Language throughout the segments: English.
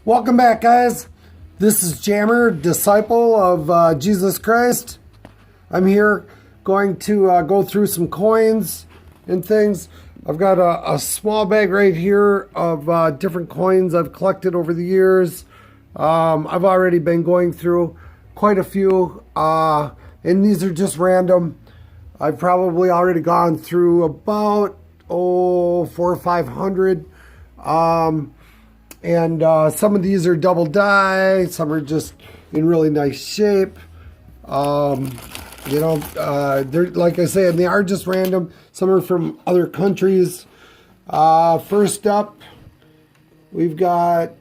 Welcome back, guys. This is Jammer, disciple of Jesus Christ. I'm here going to go through some coins and things. I've got a small bag right here of different coins I've collected over the years. I've already been going through quite a few, and these are just random. I've probably already gone through about 400 or 500. And some of these are double die, some are just in really nice shape. They're, like I said, they are just random. Some are from other countries. First up, we've got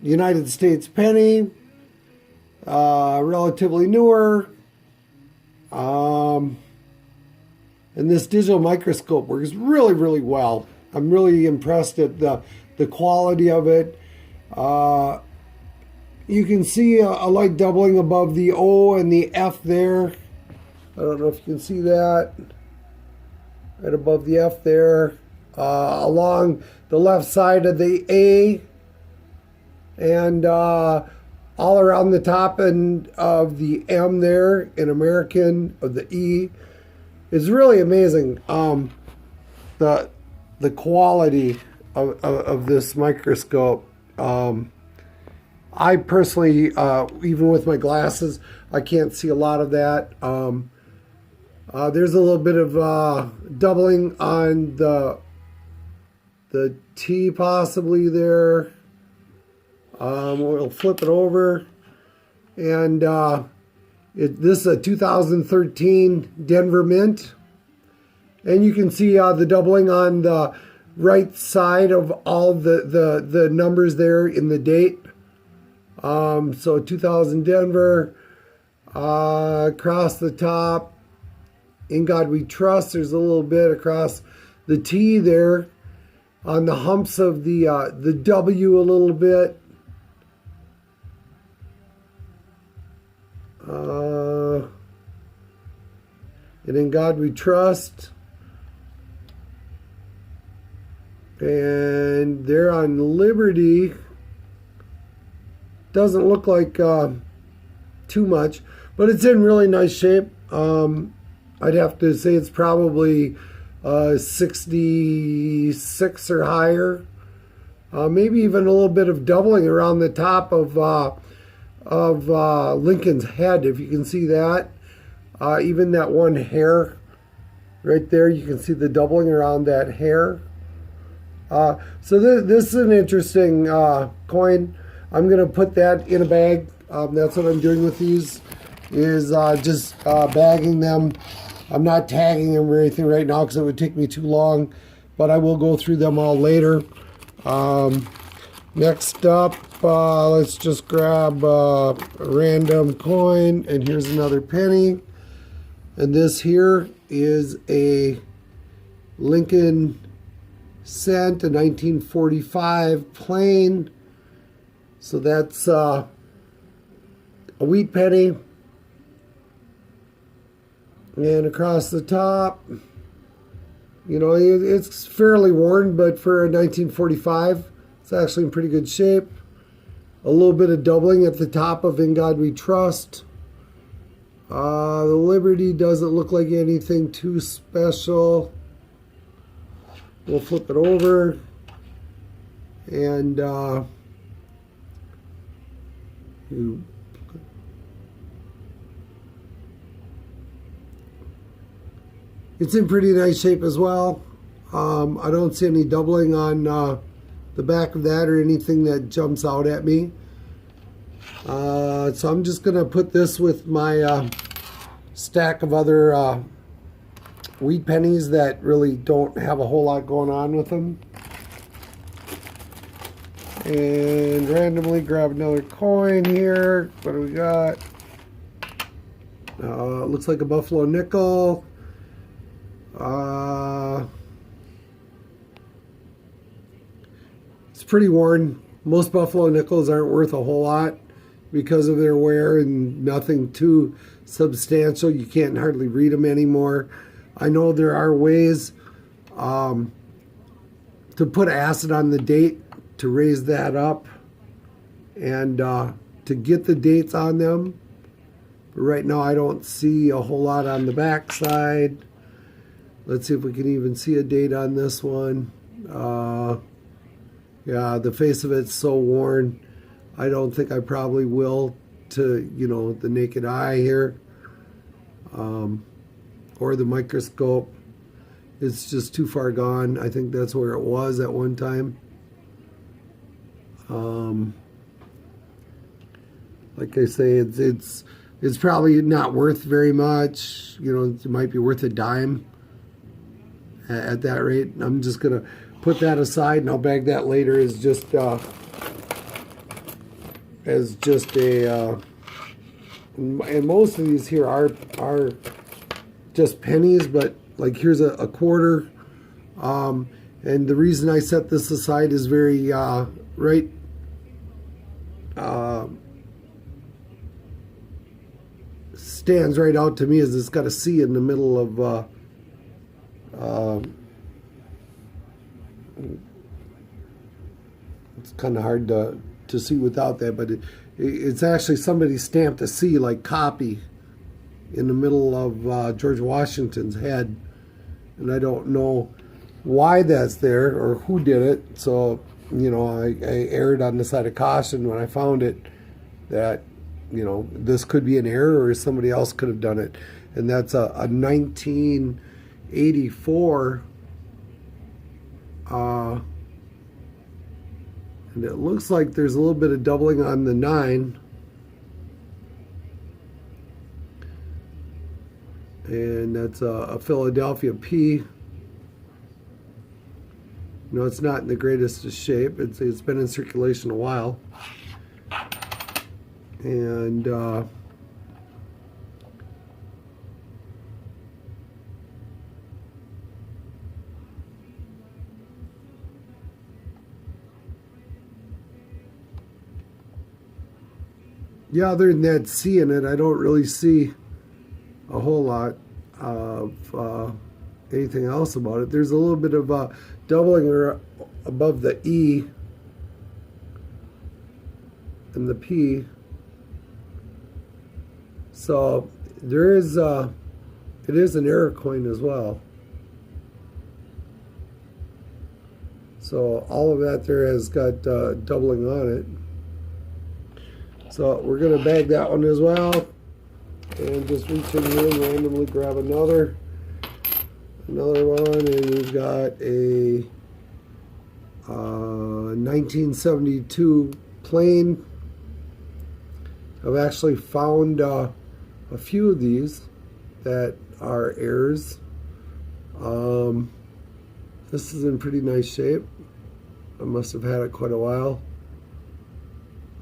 United States penny, relatively newer. And this digital microscope works really, really well. I'm really impressed at the quality of it. You can see a light doubling above the O and the F there. I don't know if you can see that. Right above the F there. Along the left side of the A. And all around the top end of the M there in American, of the E. It's really amazing. The quality of this microscope. I personally, even with my glasses, I can't see a lot of that. There's a little bit of doubling on the T possibly there. We'll flip it over. And this is a 2013 Denver Mint. And you can see the doubling on the right side of all the numbers there in the date. So 2000 Denver, across the top, In God We Trust. There's a little bit across the T there, on the humps of the W a little bit. And In God We Trust. And there on Liberty, doesn't look like too much, but it's in really nice shape. I'd have to say it's probably 66 or higher. Maybe even a little bit of doubling around the top of Lincoln's head, if you can see that. Even that one hair right there, you can see the doubling around that hair. So this is an interesting coin. I'm going to put that in a bag. That's what I'm doing with these, is just bagging them. I'm not tagging them or anything right now because it would take me too long, but I will go through them all later. Next up, let's just grab a random coin, and here's another penny. And this here is a Lincoln cent, a 1945 plain. So that's a wheat penny. And across the top, you know, it's fairly worn, but for a 1945, it's actually in pretty good shape. A little bit of doubling at the top of In God We Trust. The Liberty doesn't look like anything too special. We'll flip it over, and it's in pretty nice shape as well. I don't see any doubling on the back of that or anything that jumps out at me. So I'm just going to put this with my stack of other wheat pennies that really don't have a whole lot going on with them. And randomly grab another coin here. What do we got? Looks like a Buffalo nickel. It's pretty worn. Most Buffalo nickels aren't worth a whole lot because of their wear and nothing too substantial. You can't hardly read them anymore. I know there are ways to put acid on the date to raise that up. and to get the dates on them. But right now I don't see a whole lot on the back side. Let's see if we can even see a date on this one. Yeah, the face of it's so worn. I don't think I probably will to, the naked eye here. Or the microscope. It's just too far gone. I think that's where it was at one time. Like I say, it's probably not worth very much. It might be worth a dime at that rate. I'm just gonna put that aside, and I'll bag that later as just a. And most of these here are just pennies, but like here's a quarter. And the reason I set this aside is very right. Stands right out to me as it's got a C in the middle of. It's kind of hard to see without that, but it's actually somebody stamped a C like copy in the middle of George Washington's head, and I don't know why that's there or who did it. So I erred on the side of caution when I found it that this could be an error or somebody else could have done it. And that's a 1984 and it looks like there's a little bit of doubling on the 9. And that's a Philadelphia P. It's not in the greatest of shape. It's been in circulation a while. And yeah, other than that C in it, I don't really see a whole lot of anything else about it. There's a little bit of doubling above the E and the P. So there is it is an error coin as well. So all of that there has got doubling on it. So we're going to bag that one as well. And just reach in here and randomly grab another one. And we've got a 1972 plain. I've actually found a few of these that are errors. This is in pretty nice shape. I must have had it quite a while.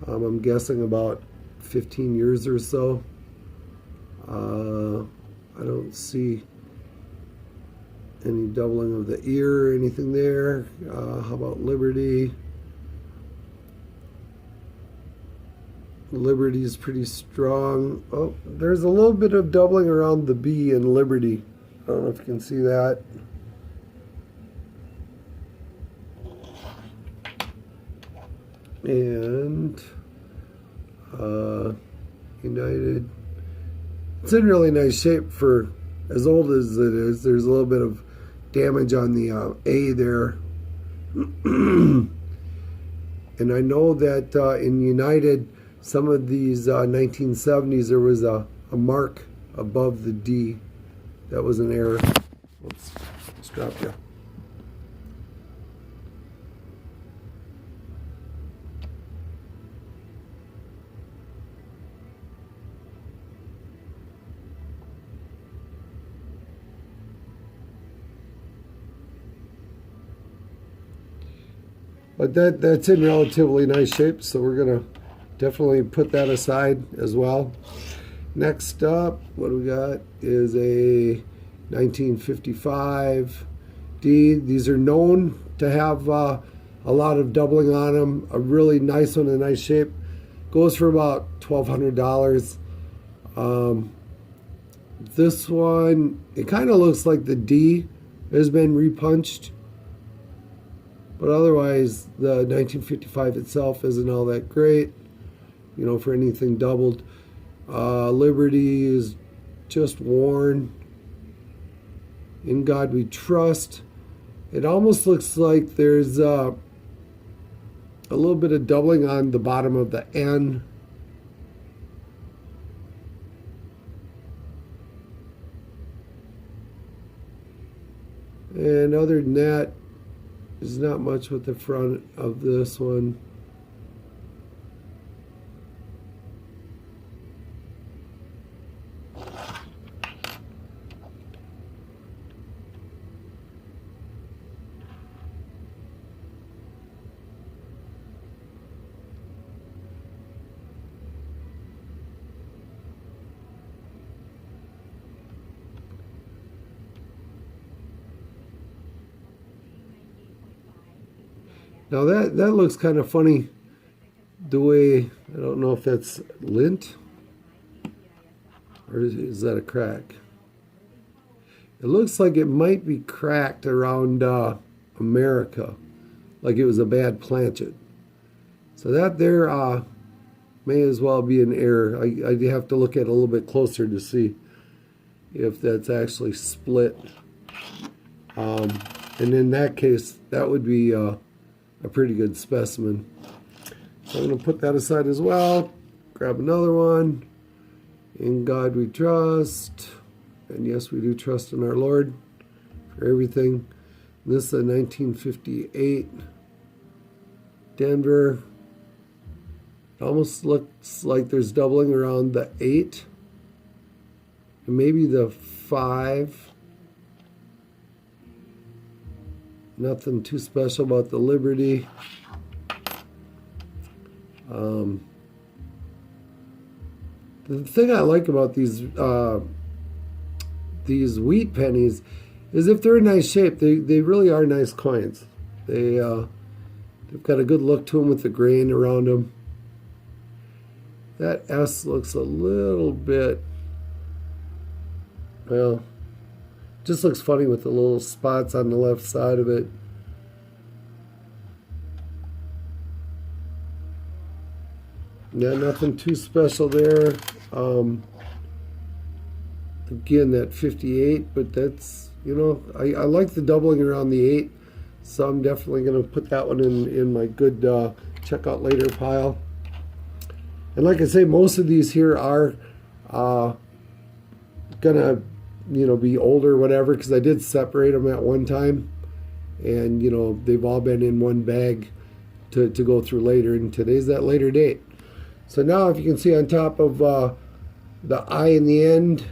I'm guessing about 15 years or so. I don't see any doubling of the ear or anything there. How about Liberty? Liberty is pretty strong. Oh, there's a little bit of doubling around the B in Liberty. I don't know if you can see that. And United. It's in really nice shape for as old as it is. There's a little bit of damage on the A there. And I know that in United, some of these 1970s, there was a mark above the D. That was an error. Let's drop you. But that's in relatively nice shape, so we're going to definitely put that aside as well. Next up, what do we got is a 1955 D. These are known to have a lot of doubling on them. A really nice one in nice shape. Goes for about $1,200. This one, it kind of looks like the D has been repunched. But otherwise, the 1955 itself isn't all that great. you know, for anything doubled. Liberty is just worn. In God we trust. It almost looks like there's a little bit of doubling on the bottom of the N. And other than that, there's not much with the front of this one. Now that looks kind of funny, the way, I don't know if that's lint, or is that a crack? It looks like it might be cracked around America, like it was a bad planchet. So that there may as well be an error. I'd have to look at it a little bit closer to see if that's actually split. And in that case, that would be a pretty good specimen. So I'm going to put that aside as well. Grab another one. In God we trust. And yes, we do trust in our Lord for everything. This is a 1958 Denver. It almost looks like there's doubling around the 8. And maybe the 5. Nothing too special about the Liberty. The thing I like about these wheat pennies is if they're in nice shape, they really are nice coins. They've got a good look to them with the grain around them. That S looks a little bit, well, just looks funny with the little spots on the left side of it. Yeah, nothing too special there. Again, that 58, but that's, you know, I like the doubling around the 8, so I'm definitely going to put that one in my good check out later pile. And like I say, most of these here are gonna, you know, be older or whatever, because I did separate them at one time, and you know, they've all been in one bag to go through later, and today's that later date. So now, if you can see on top of the I in the end,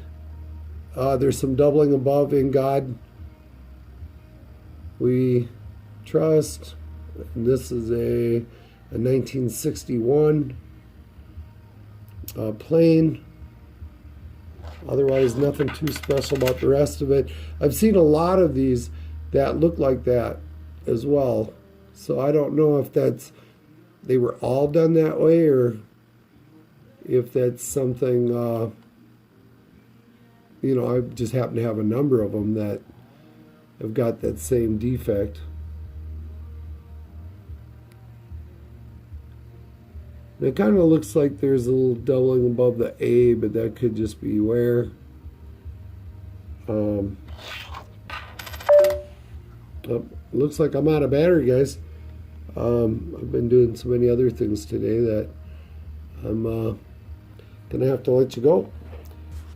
there's some doubling above. In God we trust. And this is a 1961 plain. Otherwise, nothing too special about the rest of it. I've seen a lot of these that look like that as well. So I don't know if they were all done that way, or if that's something, you know, I just happen to have a number of them that have got that same defect. It kind of looks like there's a little doubling above the A, but that could just be where. Looks like I'm out of battery, guys. I've been doing so many other things today that I'm gonna have to let you go.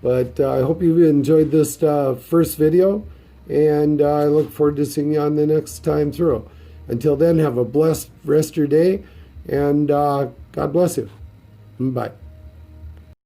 But I hope you've enjoyed this first video, and I look forward to seeing you on the next time through. Until then, have a blessed rest of your day, and God bless you. Bye.